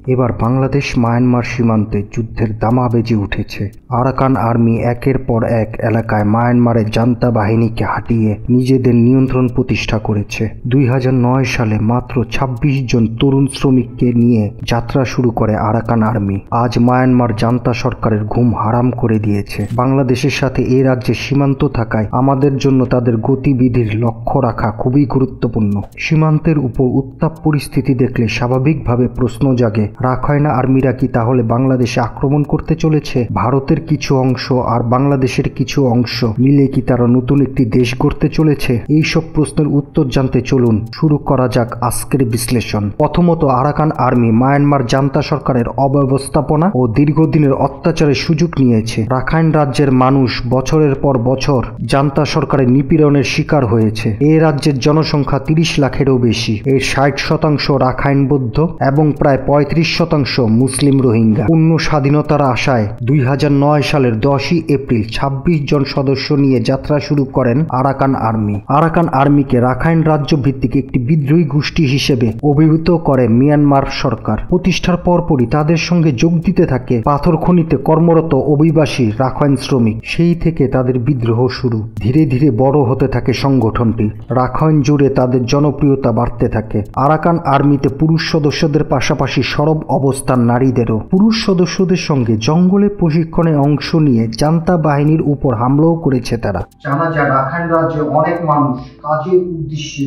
এবার বাংলাদেশ মায়ানমার সীমান্তে যুদ্ধের দামা বেজে উঠেছে। আরাকান আর্মি একের পর এক এলাকায় মায়ানমারের জান্তা বাহিনীকে হাঁটিয়ে নিজেদের নিয়ন্ত্রণ প্রতিষ্ঠা করেছে। 2009 সালে মাত্র 26 জন তরুণ শ্রমিককে নিয়ে যাত্রা শুরু করে আরাকান আর্মি। আজ মায়ানমার জান্তা সরকারের ঘুম হারাম করে দিয়েছে। বাংলাদেশের সাথে এ রাজ্যে সীমান্ত থাকায় আমাদের জন্য তাদের গতিবিধির লক্ষ্য রাখা খুবই গুরুত্বপূর্ণ। সীমান্তের উপর উত্তাপ পরিস্থিতি দেখলে স্বাভাবিকভাবে প্রশ্ন জাগে, রাখাইন আর্মিরা কি তাহলে বাংলাদেশে আক্রমণ করতে চলেছে? ভারতের কিছু অংশ আর বাংলাদেশের কিছু অংশ মিলে কি তারা নতুন একটি দেশ গড়তে চলেছে? এইসব প্রশ্নের উত্তর জানতে চলুন শুরু করা যাক আজকের বিশ্লেষণ। প্রথমত, আরাকান আর্মি মায়ানমার জান্তা সরকারের অব্যবস্থাপনা ও দীর্ঘদিনের অত্যাচারের সুযোগ নিয়েছে। রাখাইন রাজ্যের মানুষ বছরের পর বছর জান্তা সরকারের নিপীড়নের শিকার হয়েছে। এই রাজ্যের জনসংখ্যা 30 লাখেরও বেশি। এর 60% রাখাইন বৌদ্ধ এবং প্রায় 35% মুসলিম রোহিঙ্গা। পূর্ণ স্বাধীনতার আশায় 2009 সালের 10ই এপ্রিল 26 জন সদস্য নিয়ে যাত্রা শুরু করেন আরাকান আর্মি। আরাকান আর্মিকে রাখাইন রাজ্য ভিত্তিক একটি বিদ্রোহী গোষ্ঠী হিসেবে অভিহিত করে মিয়ানমার সরকার। প্রতিষ্ঠার পরপরই তাদের সঙ্গে যোগ দিতে থাকে পাথর খনিতে কর্মরত অভিবাসী রাখাইন শ্রমিক। সেই থেকে তাদের বিদ্রোহ শুরু। ধীরে ধীরে বড় হতে থাকে সংগঠনটি। রাখাইন জুড়ে তাদের জনপ্রিয়তা বাড়তে থাকে। আরাকান আর্মিতে পুরুষ সদস্যদের পাশাপাশি সরব অবস্থান নারীদেরও। পুরুষ সদস্যদের সঙ্গে জঙ্গলে প্রশিক্ষণে অংশ নিয়ে জান্তা বাহিনীর উপর হামলাও করেছে তারা। জানা যায় রাখাইন রাজ্যে অনেক মানুষ কাজের উদ্দেশ্যে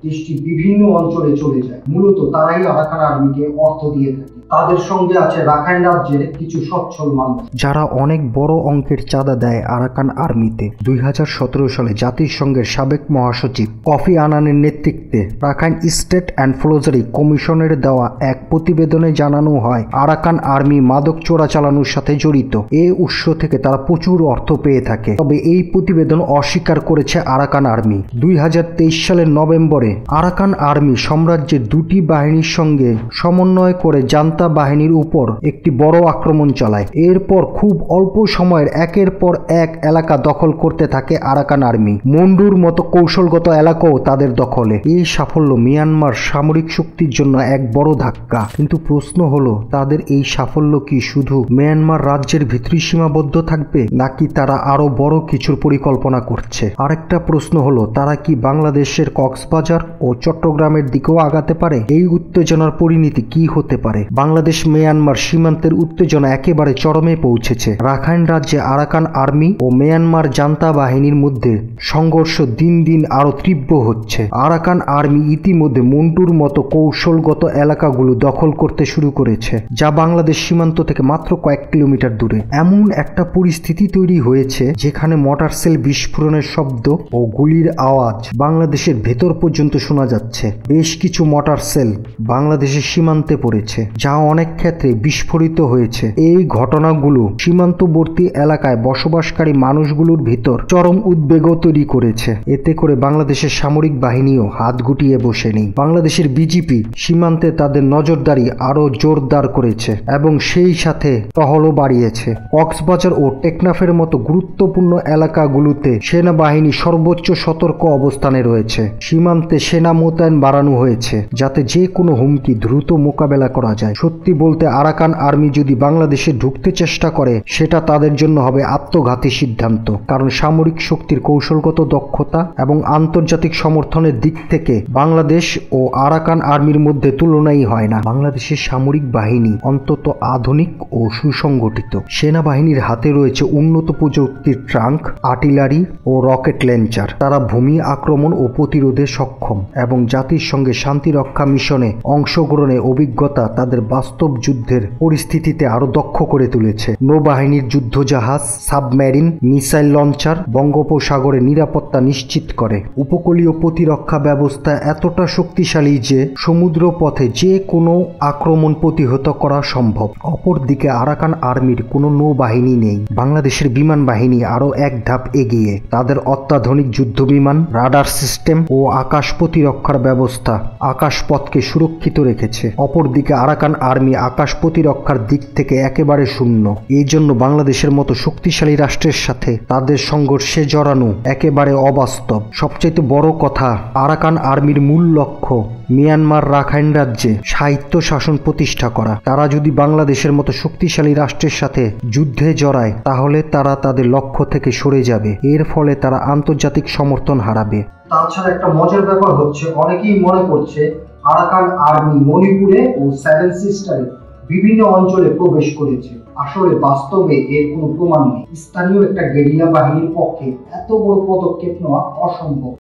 দেশটির বিভিন্ন অঞ্চলে চলে যায়। মূলত তারাই আরাকান আর্মিকে অর্থ দিয়ে থাকে। তাদের সঙ্গে আছে রাখাইন রাজ্যের কিছু সচ্ছল মানুষ যারা অনেক বড় অঙ্কের চাঁদা দেয় আরাকান আর্মিতে। 2017 সালে জাতিসংঘের সাবেক মহাসচিব কফি আনানের নেতৃত্বে রাখাইন স্টেট অ্যান্ড ফ্লোজারি কমিশনের দেওয়া এক প্রতিবেদনে জানানো হয় আরাকান আর্মি মাদক চোরাচালানোর সাথে জড়িত। এই উৎস থেকে তারা প্রচুর অর্থ পেয়ে থাকে। তবে এই প্রতিবেদন অস্বীকার করেছে আরাকান আর্মি। 2023 সালের নভেম্বরে আরাকান আর্মি সাম্রাজ্যের দুটি বাহিনীর সঙ্গে সমন্বয় করে জান্তা বাহিনীর উপর একটি বড় আক্রমণ চালায়। এরপর খুব অল্প সময়ের একের পর এক এলাকা দখল করতে থাকে আরাকান আর্মি। মন্ডুর মতো কৌশলগত এলাকাও তাদের দখলে। এই সাফল্য মিয়ানমার সামরিক শক্তির জন্য এক বড় ধাক্কা। কিন্তু প্রশ্ন হলো, তাদের এই সাফল্য কি শুধু মিয়ানমার রাজ্যের ভিতরেই সীমাবদ্ধ থাকবে, নাকি তারা আরো বড় কিছুর পরিকল্পনা করছে? আরেকটা প্রশ্ন হলো, তারা কি বাংলাদেশের কক্সবাজার ও চট্টগ্রামের দিকেও আগাতে পারে? এই উত্তেজনার পরিণতি কি হতে পারে? বাংলাদেশ মিয়ানমার সীমান্তের উত্তেজনা একেবারে চরমে পৌঁছেছে। রাখাইন রাজ্যে আরাকান আর্মি ও মিয়ানমার জান্তা বাহিনীর মধ্যে সংঘর্ষ দিন দিন আরো তীব্র হচ্ছে। আরাকান আর্মি ইতিমধ্যে মন্টুর মতো কৌশলগত এলাকাগুলো দখল করতে শুরু করেছে, যা বাংলাদেশ সীমান্ত থেকে মাত্র কয়েক কিলোমিটার দূরে। এমন একটা পরিস্থিতি তৈরি হয়েছে যেখানে মর্টার সেল বিস্ফোরণের শব্দ ও গুলির আওয়াজ বাংলাদেশের ভেতর পর্যন্ত শোনা যাচ্ছে। বেশ কিছু মর্টার সেল বাংলাদেশের সীমান্তে পড়েছে, যা অনেক ক্ষেত্রে বিস্ফোরিত হয়েছে। এই ঘটনাগুলো সীমান্তবর্তী এলাকায় বসবাসকারী মানুষগুলোর ভিতর চরম উদ্বেগও তৈরি করেছে। এতে করে বাংলাদেশের সামরিক বাহিনীও হাত গুটিয়ে বসে নেই। বাংলাদেশের বিজিপি সীমান্তে তাদের নজরদারি আরো জোরদার করেছে এবং সেই সাথে টহলও বাড়িয়েছে। কক্সবাজার ও টেকনাফের মতো গুরুত্বপূর্ণ এলাকাগুলোতে সেনাবাহিনী সর্বোচ্চ সতর্ক অবস্থানে রয়েছে। সীমান্তে সেনা মোতায়েন বাড়ানো হয়েছে যাতে যে কোনো হুমকি দ্রুত মোকাবেলা করা যায়। সত্যি বলতে আরাকান আর্মি যদি বাংলাদেশে ঢুকতে চেষ্টা করে, সেটা তাদের জন্য হবে আত্মঘাতী সিদ্ধান্ত। কারণ সামরিক শক্তির কৌশলগত দক্ষতা এবং আন্তর্জাতিক সমর্থনের দিক থেকে বাংলাদেশ ও আরাকান আর্মির মধ্যে তুলনাই হয় না। বাংলাদেশের সামরিক বাহিনী অন্তত আধুনিক ও সুসংগঠিত। সেনাবাহিনীর হাতে রয়েছে উন্নত প্রযুক্তির ট্রাঙ্ক, আর্টিলারি ও রকেট লঞ্চার। তারা ভূমি আক্রমণ ও প্রতিরোধে সক্ষম এবং জাতিসংঘের শান্তিরক্ষা মিশনে অংশগ্রহণের অভিজ্ঞতা তাদের বাস্তব যুদ্ধের পরিস্থিতিতে আরো দক্ষ করে তুলেছে। নৌবাহিনীর যুদ্ধজাহাজ, সাবমেরিন, মিসাইল লঞ্চার বঙ্গোপসাগরে নিরাপত্তা নিশ্চিত করে। উপকূলীয় প্রতিরক্ষা ব্যবস্থা এতটা শক্তিশালী যে সমুদ্র পথে যে কোনো আক্রমণ প্রতিহত করা সম্ভব। অপরদিকে আরাকান আর্মির কোনো নৌবাহিনী নেই। বাংলাদেশের বিমান বাহিনী আরো এক ধাপ এগিয়ে। তাদের অত্যাধুনিক যুদ্ধ বিমান, রাডার সিস্টেম ও আকাশ প্রতিরক্ষার ব্যবস্থা আকাশপথকে সুরক্ষিত রেখেছে। অপরদিকে আরাকান আর্মি আকাশ প্রতিরক্ষার দিক থেকে একেবারে শূন্য। এই জন্য বাংলাদেশের মতো শক্তিশালী রাষ্ট্রের সাথে তাদের সংঘর্ষে জড়ানো একেবারে অবাস্তব। সবচেয়ে বড় কথা, আরাকান আর্মির মূল লক্ষ্য মিয়ানমার রাখাইন রাজ্যে স্বায়ত্ত শাসন প্রতিষ্ঠা করা। তারা যদি বাংলাদেশের মতো শক্তিশালী রাষ্ট্রের সাথে যুদ্ধে জড়ায় তাহলে তারা তাদের লক্ষ্য থেকে সরে যাবে। এর ফলে তারা আন্তর্জাতিক সমর্থন হারাবে। তাছাড়া একটা মজার ব্যাপার হচ্ছে, অনেকেই মনে করছে আরাকান আর্মি মণিপুরে ও সেভেন সিস্টারে বিভিন্ন অঞ্চলে প্রবেশ করেছে। আসলে বাস্তবে এর কোনো প্রমাণ নেই। স্থানীয় একটা গেরিলা বাহিনীর পক্ষে এত বড় পদক্ষেপ নেওয়া অসম্ভব।